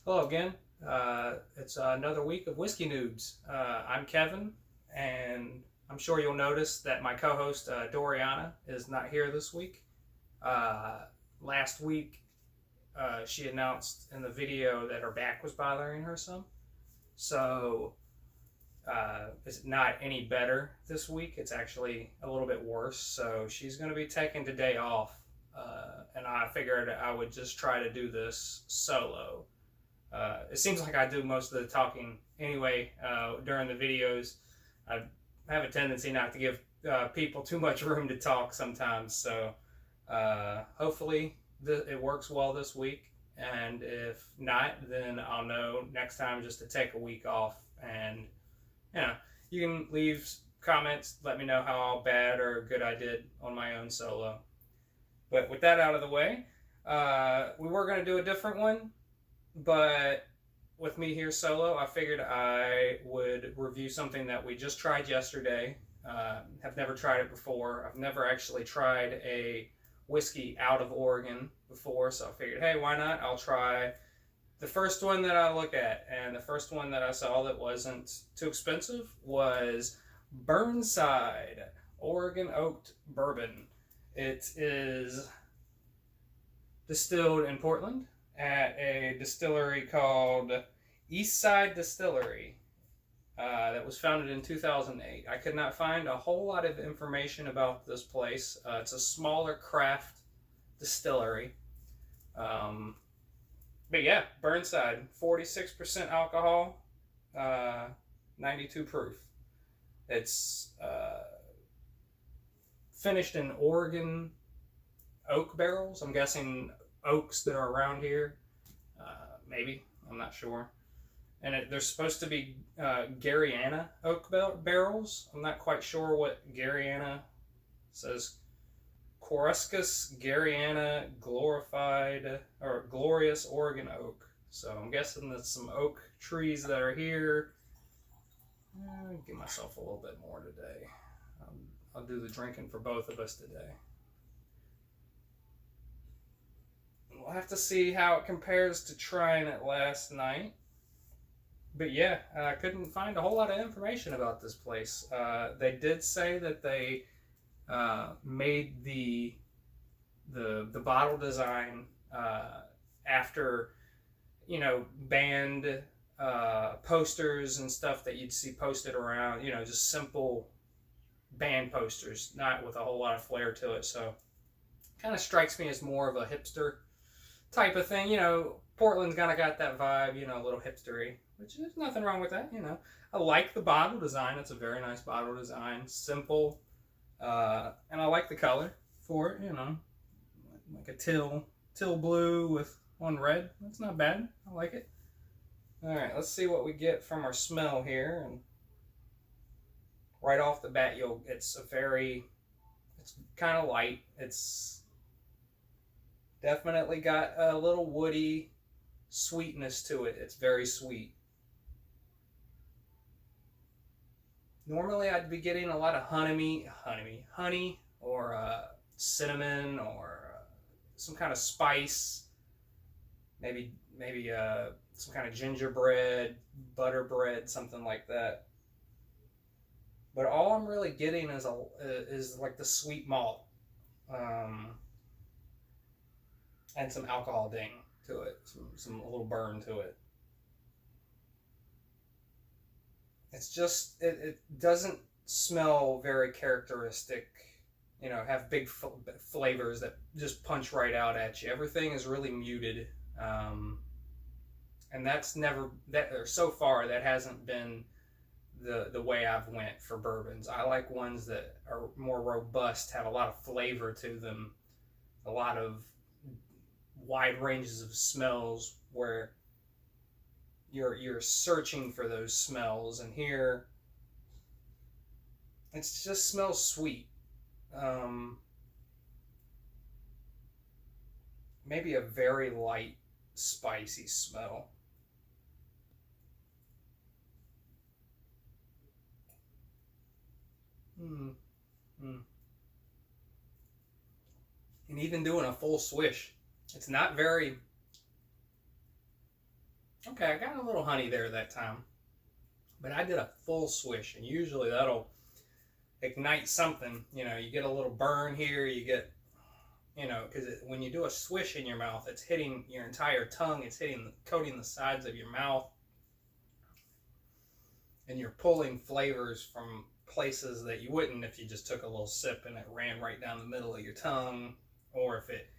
Hello again. It's another week of Whiskey Newbs. I'm Kevin, and I'm sure you'll notice that my co-host Doriana is not here this week. Uh, Last week, she announced in the video that her back was bothering her some. So it's not any better this week. It's actually a little bit worse. So she's going to be taking today off, and I figured I would just try to do this solo. It seems like I do most of the talking anyway during the videos. I have a tendency not to give people too much room to talk sometimes, so hopefully it works well this week, and if not, then I'll know next time just to take a week off. And you know, you can leave comments, let me know how bad or good I did on my own solo. But with that out of the way, we were going to do a different one, but with me here solo, I figured I would review something that we just tried yesterday. Have never tried it before. I've never actually tried a whiskey out of Oregon before, so I figured, hey, why not? I'll try the first one that I look at. And the first one that I saw that wasn't too expensive was Burnside Oregon Oaked Bourbon. It is distilled in Portland at a distillery called Eastside Distillery that was founded in 2008. I could not find a whole lot of information about this place. It's a smaller craft distillery. But yeah, Burnside, 46% alcohol, 92 proof. It's finished in Oregon oak barrels. I'm guessing oaks that are around here. Maybe. I'm not sure. And they're supposed to be Gariana oak barrels. I'm not quite sure what Gariana says. Coruscus Gariana glorified or glorious Oregon oak. So I'm guessing that's some oak trees that are here. I'll give myself a little bit more today. I'll do the drinking for both of us today. We'll have to see how it compares to trying it last night. But yeah, I couldn't find a whole lot of information about this place. They did say that they made the bottle design after, band posters and stuff that you'd see posted around, just simple band posters, not with a whole lot of flair to it. So kind of strikes me as more of a hipster type of thing. Portland's kind of got that vibe, a little hipstery, which there's nothing wrong with that. I like the bottle design. It's a very nice bottle design, simple, and I like the color for it. Like a teal blue with one red. That's not bad. I like it. All right, let's see what we get from our smell here. And right off the bat, it's kind of light. It's definitely got a little woody sweetness to it. It's very sweet. Normally I'd be getting a lot of honey or cinnamon or some kind of spice, maybe some kind of gingerbread, butter bread, something like that. But all I'm really getting is like the sweet malt, and some alcohol ding to it, some little burn to it. It's just it doesn't smell very characteristic. Have big flavors that just punch right out at you. Everything is really muted, and that's never that. Or so far, that hasn't been the way I've went for bourbons. I like ones that are more robust, have a lot of flavor to them, a lot of wide ranges of smells where you're searching for those smells. And here it just smells sweet. Maybe a very light spicy smell. And even doing a full swish, it's not very Okay, I got a little honey there that time, but I did a full swish, and usually that'll ignite something. You get a little burn here, you get, because when you do a swish in your mouth, it's hitting your entire tongue, it's coating the sides of your mouth, and you're pulling flavors from places that you wouldn't if you just took a little sip and it ran right down the middle of your tongue, or if it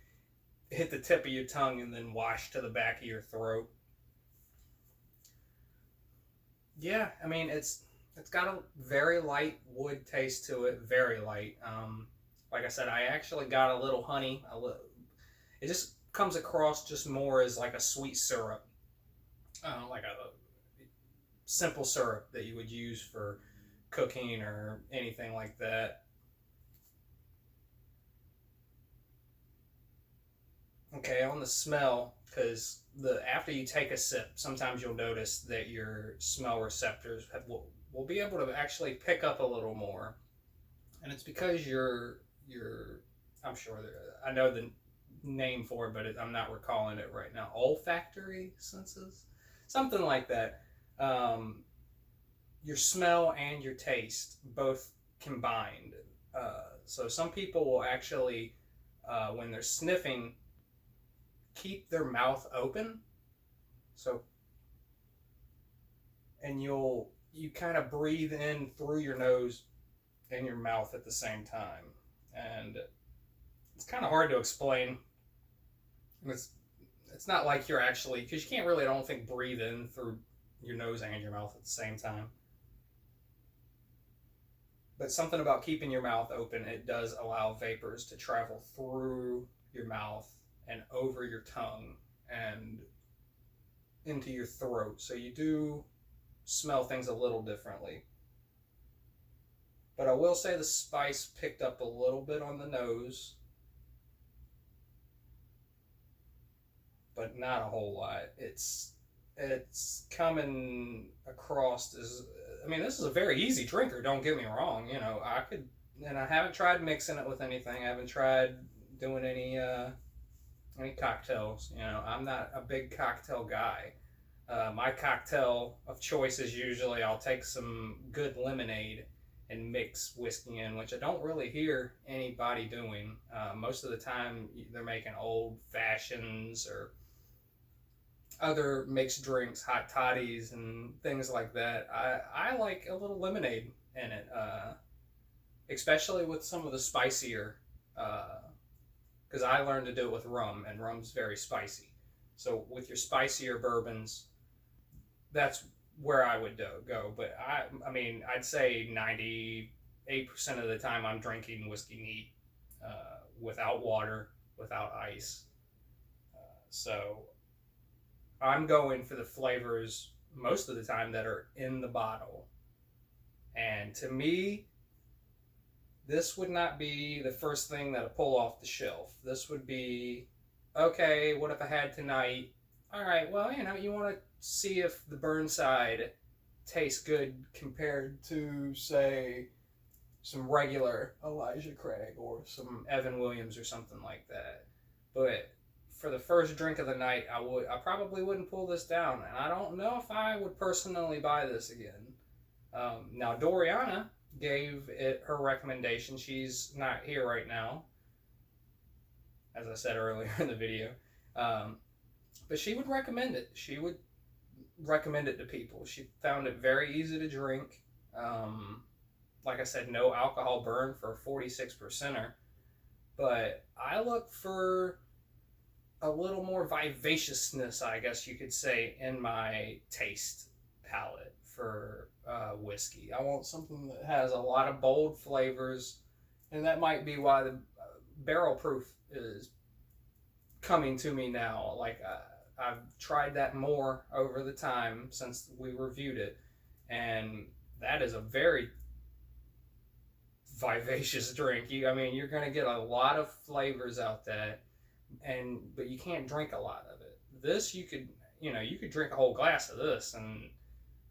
hit the tip of your tongue and then washed to the back of your throat. Yeah, I mean it's got a very light wood taste to it, very light. Like I said, I actually got a little honey. It just comes across just more as like a sweet syrup, like a simple syrup that you would use for cooking or anything like that. Okay, on the smell, because the after you take a sip, sometimes you'll notice that your smell receptors will be able to actually pick up a little more, and it's because your I'm sure I know the name for it, but I'm not recalling it right now. Olfactory senses, something like that. Um, your smell and your taste both combined. So some people will actually, when they're sniffing, keep their mouth open. So, and you kind of breathe in through your nose and your mouth at the same time, and it's kind of hard to explain. It's it's not like you're actually, because you can't really, I don't think, breathe in through your nose and your mouth at the same time. But something about keeping your mouth open, it does allow vapors to travel through your mouth and over your tongue and into your throat. So you do smell things a little differently. But I will say the spice picked up a little bit on the nose, but not a whole lot. It's coming across as, I mean, this is a very easy drinker, don't get me wrong. I could, and I haven't tried mixing it with anything. I haven't tried doing any cocktails. I'm not a big cocktail guy. My cocktail of choice is usually I'll take some good lemonade and mix whiskey in, which I don't really hear anybody doing. Most of the time, they're making old fashions or other mixed drinks, hot toddies, and things like that. I like a little lemonade in it, especially with some of the spicier, because I learned to do it with rum, and rum's very spicy. So with your spicier bourbons, that's where I would go. But I mean, I'd say 98% of the time I'm drinking whiskey neat, without water, without ice. So I'm going for the flavors most of the time that are in the bottle. And to me, this would not be the first thing that I pull off the shelf. This would be, okay, what if I had tonight? All right, well, you want to see if the Burnside tastes good compared to, say, some regular Elijah Craig or some Evan Williams or something like that. But for the first drink of the night, I probably wouldn't pull this down, and I don't know if I would personally buy this again. Now Doriana gave it her recommendation. She's not here right now, as I said earlier in the video, but she would recommend it. She would recommend it to people. She found it very easy to drink. Like I said, no alcohol burn for a 46%er, but I look for a little more vivaciousness, I guess you could say, in my taste palette for whiskey. I want something that has a lot of bold flavors, and that might be why the barrel proof is coming to me now. Like, I've tried that more over the time since we reviewed it, and that is a very vivacious drink. I mean, you're going to get a lot of flavors out that, but you can't drink a lot of it. This you could drink a whole glass of this, and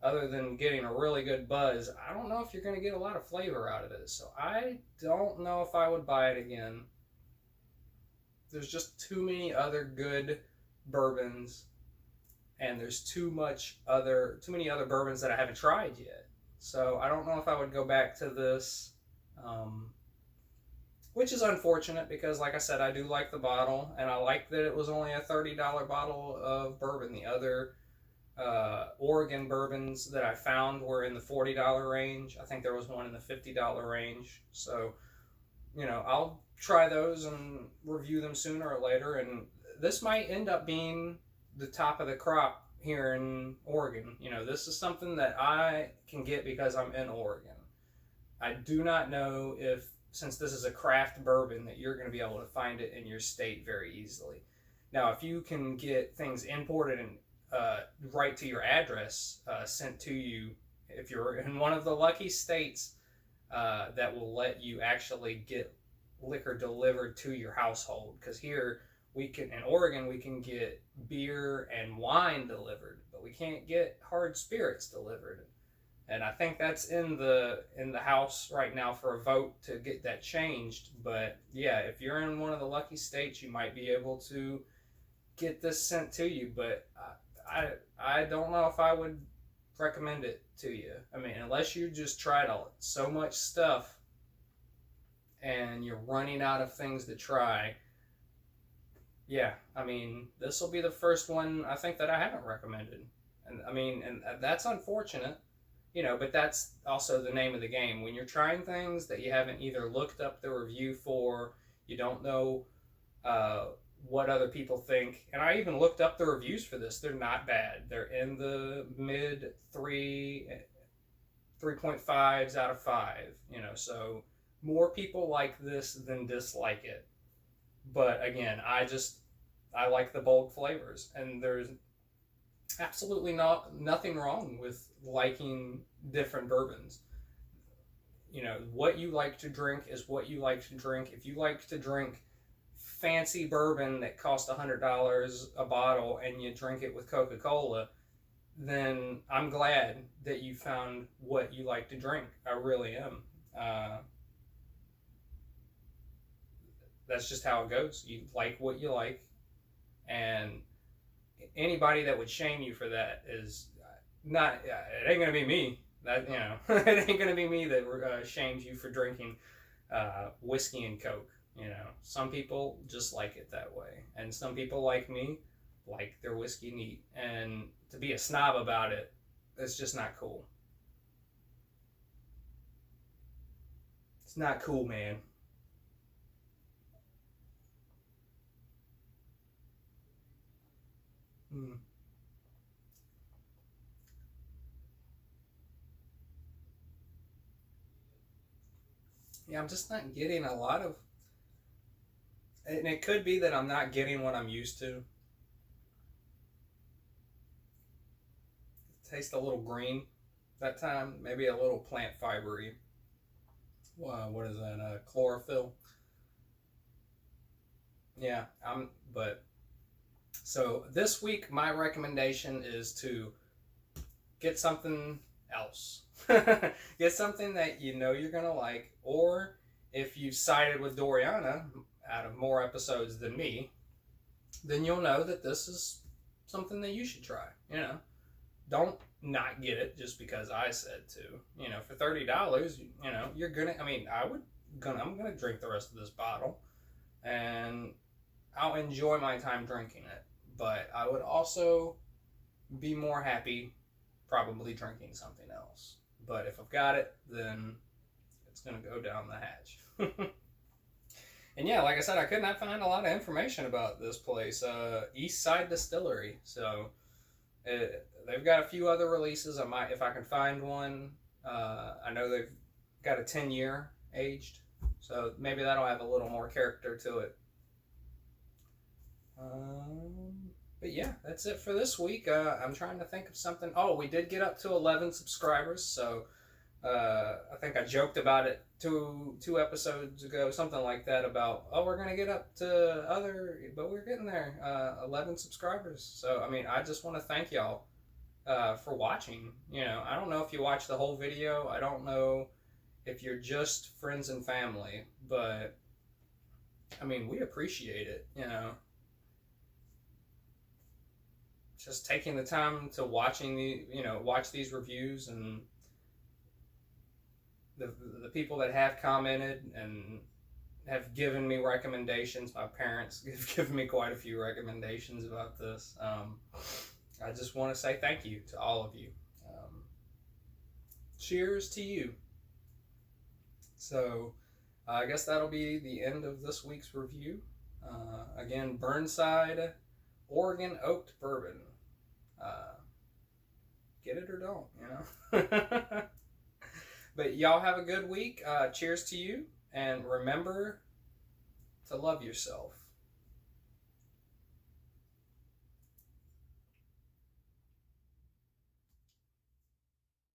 other than getting a really good buzz, I don't know if you're going to get a lot of flavor out of this. So I don't know if I would buy it again. There's just too many other good bourbons and there's too many other bourbons that I haven't tried yet. So I don't know if I would go back to this, which is unfortunate because, like I said, I do like the bottle, and I like that it was only a $30 bottle of bourbon. The other Oregon bourbons that I found were in the $40 range. I think there was one in the $50 range. So, I'll try those and review them sooner or later. And this might end up being the top of the crop here in Oregon. This is something that I can get because I'm in Oregon. I do not know if, since this is a craft bourbon, that you're going to be able to find it in your state very easily. Now, if you can get things imported and right to your address, sent to you, if you're in one of the lucky states that will let you actually get liquor delivered to your household, because here in Oregon we can get beer and wine delivered, but we can't get hard spirits delivered. And I think that's in the House right now for a vote to get that changed. But yeah, if you're in one of the lucky states, you might be able to get this sent to you. But I don't know if I would recommend it to you. I mean, unless you just tried so much stuff and you're running out of things to try. Yeah, I mean, this will be the first one I think that I haven't recommended. And I mean, and that's unfortunate, but that's also the name of the game. When you're trying things that you haven't either looked up the review for, you don't know what other people think. And I even looked up the reviews for this. They're not bad. They're in the mid 3.5s out of 5, so more people like this than dislike it. But again, I like the bold flavors, and there's absolutely nothing wrong with liking different bourbons. What you like to drink is what you like to drink. If you like to drink fancy bourbon that costs $100 a bottle and you drink it with Coca-Cola, then I'm glad that you found what you like to drink. I really am. That's just how it goes. You like what you like, and anybody that would shame you for that is not. It ain't gonna be me. That it ain't gonna be me that shames you for drinking whiskey and Coke. Some people just like it that way, and some people like me like their whiskey neat. And to be a snob about it, it's just not cool. It's not cool, man. Mm. Yeah, I'm just not getting a lot of, and it could be that I'm not getting what I'm used to. It tastes a little green that time, maybe a little plant fibery. What is that? Chlorophyll. Yeah, but so this week my recommendation is to get something else. Get something that you're gonna like, or if you sided with Doriana out of more episodes than me, then you'll know that this is something that you should try. Don't not get it just because I said to. For $30, you're gonna. I mean, I'm gonna drink the rest of this bottle, and I'll enjoy my time drinking it. But I would also be more happy probably drinking something else. But if I've got it, then it's going to go down the hatch. And yeah, like I said, I could not find a lot of information about this place, East Side Distillery. So they've got a few other releases. If I can find one. I know they've got a 10-year aged, so maybe that'll have a little more character to it. But yeah, that's it for this week. I'm trying to think of something. Oh, we did get up to 11 subscribers, so I think I joked about it two episodes ago, something like that, about, we're going to get up to but we're getting there, 11 subscribers. So, I mean, I just want to thank y'all for watching. I don't know if you watch the whole video. I don't know if you're just friends and family, but, I mean, we appreciate it, just taking the time to watch these reviews, and the people that have commented and have given me recommendations. My parents have given me quite a few recommendations about this. I just want to say thank you to all of you. Cheers to you. So I guess that'll be the end of this week's review. Again, Burnside Oregon Oaked Bourbon. Get it or don't, you know. But y'all have a good week. Cheers to you. And remember to love yourself.